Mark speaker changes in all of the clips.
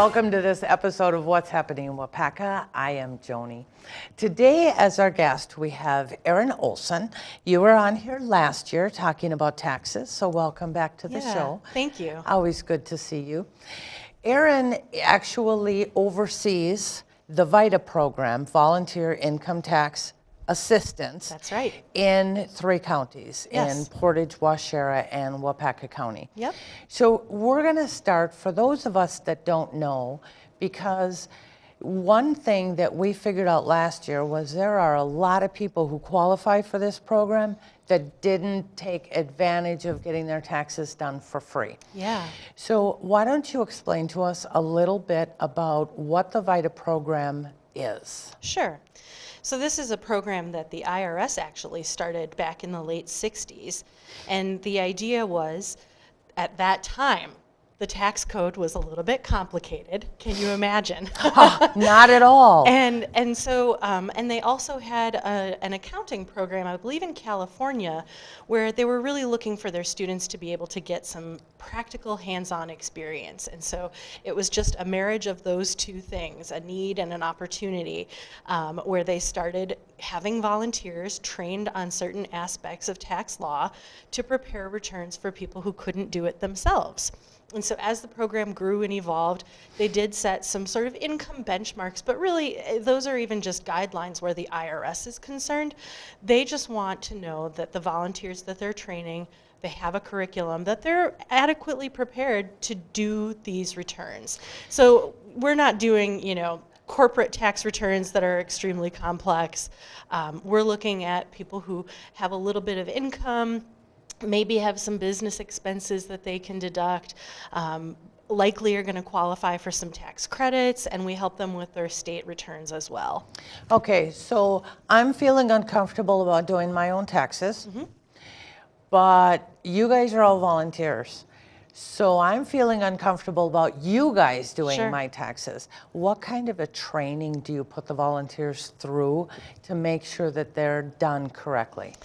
Speaker 1: welcome to this episode of What's Happening in Waupaca. I am Joni. Today, as our guest, we have Erin Olson. You were on here last year talking about taxes, so welcome back to the show.
Speaker 2: Thank you.
Speaker 1: Always good to see you. Erin actually oversees the VITA program, Volunteer Income Tax Assistance.
Speaker 2: That's right.
Speaker 1: In 3 counties,
Speaker 2: Yes.
Speaker 1: in Portage, Waupaca, and Waupaca County.
Speaker 2: Yep.
Speaker 1: So we're going to start, for those of us that don't know, because one thing that we figured out last year was there are a lot of people who qualify for this program that didn't take advantage of getting their taxes done for free.
Speaker 2: Yeah.
Speaker 1: So why don't you explain to us a little bit about what the VITA program is?
Speaker 2: Sure. So this is a program that the IRS actually started back in the late 60s. And the idea was, at that time, the tax code was a little bit complicated. Can you imagine?
Speaker 1: Not at all.
Speaker 2: And so they also had an accounting program, I believe in California, where they were really looking for their students to be able to get some practical hands-on experience. And so it was just a marriage of those two things, a need and an opportunity, where they started having volunteers trained on certain aspects of tax law to prepare returns for people who couldn't do it themselves. And so as the program grew and evolved, they did set some sort of income benchmarks, but really those are even just guidelines where the IRS is concerned. They just want to know that the volunteers that they're training, they have a curriculum, that they're adequately prepared to do these returns. So we're not doing, corporate tax returns that are extremely complex. We're looking at people who have a little bit of income, maybe have some business expenses that they can deduct, likely are going to qualify for some tax credits, and we help them with their state returns as well.
Speaker 1: Okay, so I'm feeling uncomfortable about doing my own taxes, but you guys are all volunteers. So I'm feeling uncomfortable about you guys doing
Speaker 2: Sure.
Speaker 1: my taxes. What kind of a training do you put the volunteers through to make sure that they're done correctly?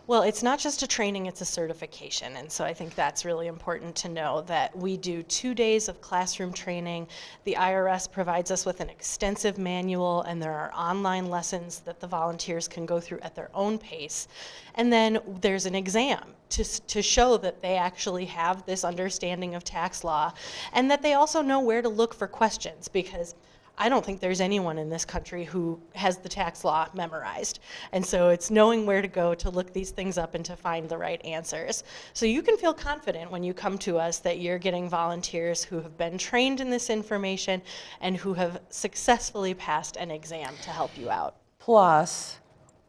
Speaker 2: Well, it's not just a training, it's a certification. And so I think that's really important to know that we do 2 days of classroom training. The IRS provides us with an extensive manual, and there are online lessons that the volunteers can go through at their own pace. And then there's an exam to show that they actually have this understanding of tax law, and that they also know where to look for questions, because I don't think there's anyone in this country who has the tax law memorized. And so it's knowing where to go to look these things up and to find the right answers. So you can feel confident when you come to us that you're getting volunteers who have been trained in this information and who have successfully passed an exam to help you out.
Speaker 1: Plus,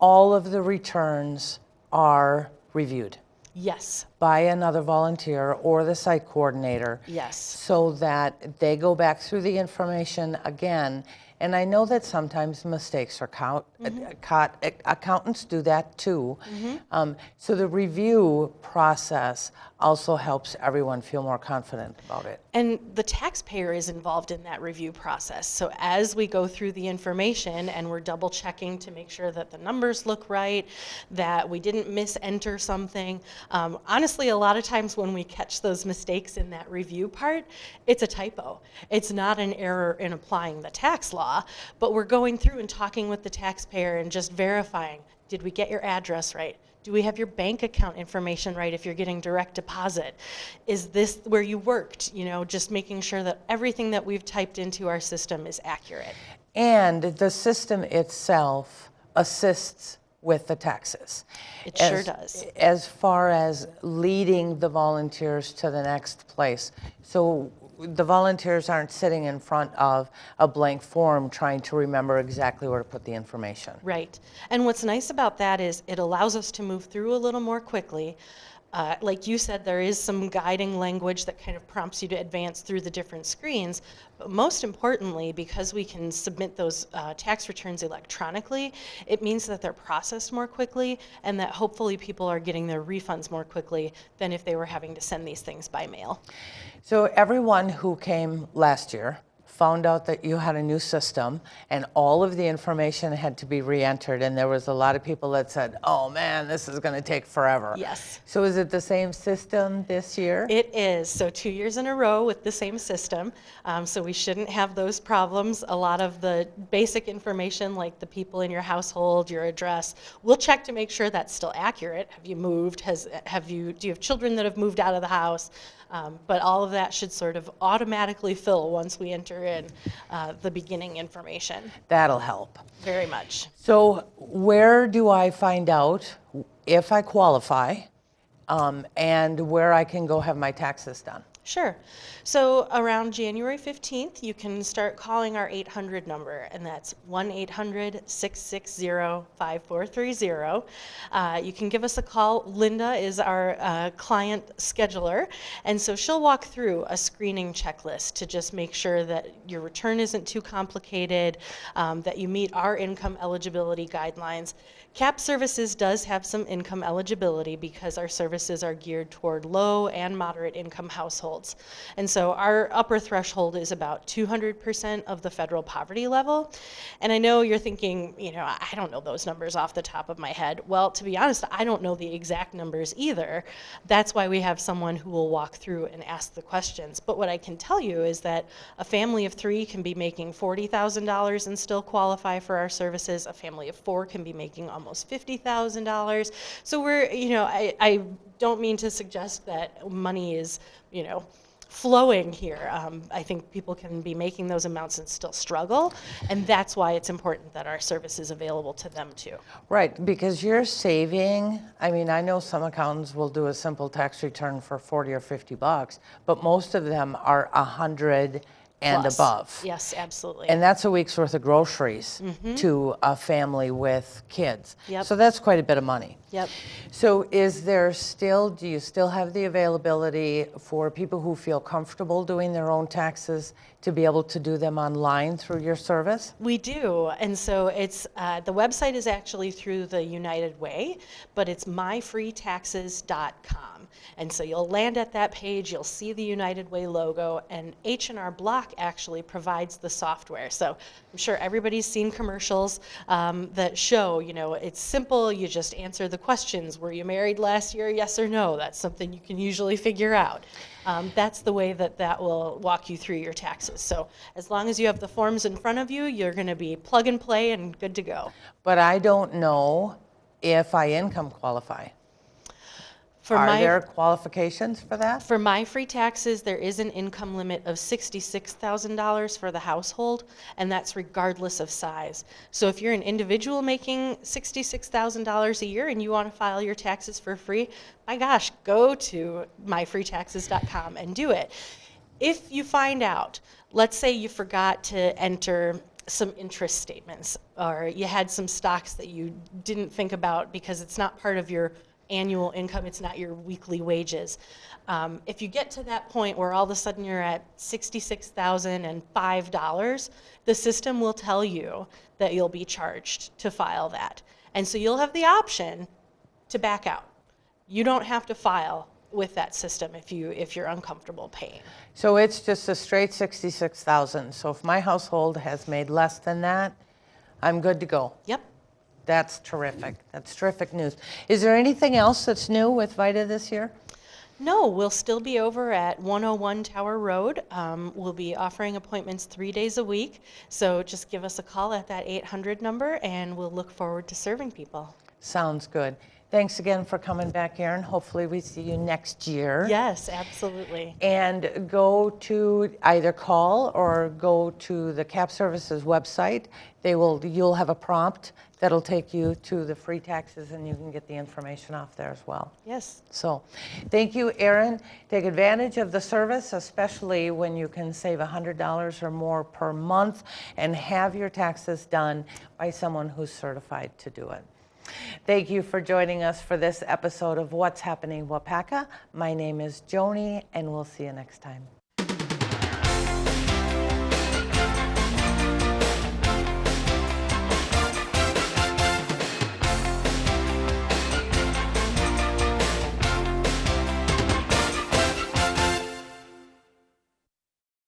Speaker 1: all of the returns are reviewed
Speaker 2: Yes.
Speaker 1: by another volunteer or the site coordinator.
Speaker 2: Yes.
Speaker 1: So that they go back through the information again. And I know that sometimes mistakes are caught. Accountants do that too. So the review process also helps everyone feel more confident about it.
Speaker 2: And the taxpayer is involved in that review process. So as we go through the information and we're double checking to make sure that the numbers look right, that we didn't mis-enter something. Honestly, a lot of times when we catch those mistakes in that review part, it's a typo. It's not an error in applying the tax law, but we're going through and talking with the taxpayer and just verifying, did we get your address right? Do we have your bank account information right if you're getting direct deposit? Is this where you worked? Just making sure that everything that we've typed into our system is accurate.
Speaker 1: And the system itself assists with the taxes.
Speaker 2: It sure does.
Speaker 1: As far as leading the volunteers to the next place. So the volunteers aren't sitting in front of a blank form trying to remember exactly where to put the information.
Speaker 2: Right. And what's nice about that is it allows us to move through a little more quickly. Like you said, there is some guiding language that kind of prompts you to advance through the different screens. But most importantly, because we can submit those tax returns electronically, it means that they're processed more quickly and that hopefully people are getting their refunds more quickly than if they were having to send these things by mail.
Speaker 1: So everyone who came last year found out that you had a new system and all of the information had to be re-entered, and there was a lot of people that said, oh man, this is going to take forever.
Speaker 2: Yes.
Speaker 1: So is it the same system this year?
Speaker 2: It is. So 2 years in a row with the same system. So we shouldn't have those problems. A lot of the basic information, like the people in your household, your address, we'll check to make sure that's still accurate. Have you moved? Do you have children that have moved out of the house? But all of that should sort of automatically fill once we enter in the beginning information.
Speaker 1: That'll help.
Speaker 2: Very much.
Speaker 1: So where do I find out if I qualify and where I can go have my taxes done?
Speaker 2: Sure. So around January 15th, you can start calling our 800 number, and that's 1-800-660-5430. You can give us a call. Linda is our client scheduler, and so she'll walk through a screening checklist to just make sure that your return isn't too complicated, that you meet our income eligibility guidelines. CAP Services does have some income eligibility because our services are geared toward low and moderate income households. And so our upper threshold is about 200% of the federal poverty level. And I know you're thinking, I don't know those numbers off the top of my head. Well, to be honest, I don't know the exact numbers either. That's why we have someone who will walk through and ask the questions. But what I can tell you is that a family of 3 can be making $40,000 and still qualify for our services. A family of 4 can be making almost $50,000. So we're, I don't mean to suggest that money is, flowing here. I think people can be making those amounts and still struggle, and that's why it's important that our service is available to them too.
Speaker 1: Right, because you're saving, I know some accountants will do a simple tax return for 40 or 50 bucks, but most of them are 100 and
Speaker 2: Plus.
Speaker 1: above.
Speaker 2: Yes, absolutely.
Speaker 1: And that's a week's worth of groceries to a family with kids.
Speaker 2: Yep.
Speaker 1: So that's quite a bit of money.
Speaker 2: Yep.
Speaker 1: So do you still have the availability for people who feel comfortable doing their own taxes to be able to do them online through your service?
Speaker 2: We do, and so it's the website is actually through the United Way, but it's myfreetaxes.com. And so you'll land at that page, you'll see the United Way logo, and H&R Block actually provides the software. So I'm sure everybody's seen commercials that show, it's simple, you just answer the questions. Were you married last year, yes or no? That's something you can usually figure out. That's the way that will walk you through your taxes. So as long as you have the forms in front of you, you're going to be plug and play and good to go.
Speaker 1: But I don't know if I income qualify. Are there qualifications for that?
Speaker 2: For My Free Taxes, there is an income limit of $66,000 for the household, and that's regardless of size. So if you're an individual making $66,000 a year and you want to file your taxes for free, my gosh, go to myfreetaxes.com and do it. If you find out, let's say you forgot to enter some interest statements, or you had some stocks that you didn't think about because it's not part of your annual income, it's not your weekly wages. If you get to that point where all of a sudden you're at $66,005, the system will tell you that you'll be charged to file that. And so you'll have the option to back out. You don't have to file with that system if you're uncomfortable paying.
Speaker 1: So it's just a straight 66,000. So if my household has made less than that, I'm good to go.
Speaker 2: Yep.
Speaker 1: That's terrific. That's terrific news. Is there anything else that's new with VITA this year?
Speaker 2: No, we'll still be over at 101 Tower Road. We'll be offering appointments 3 days a week. So just give us a call at that 800 number, and we'll look forward to serving people.
Speaker 1: Sounds good. Thanks again for coming back, Erin. Hopefully we see you next year.
Speaker 2: Yes, absolutely.
Speaker 1: And go to either call or go to the CAP Services website. You'll have a prompt that'll take you to the free taxes, and you can get the information off there as well.
Speaker 2: Yes.
Speaker 1: So thank you, Erin. Take advantage of the service, especially when you can save $100 or more per month and have your taxes done by someone who's certified to do it. Thank you for joining us for this episode of What's Happening Waupaca. My name is Joni, and we'll see you next time.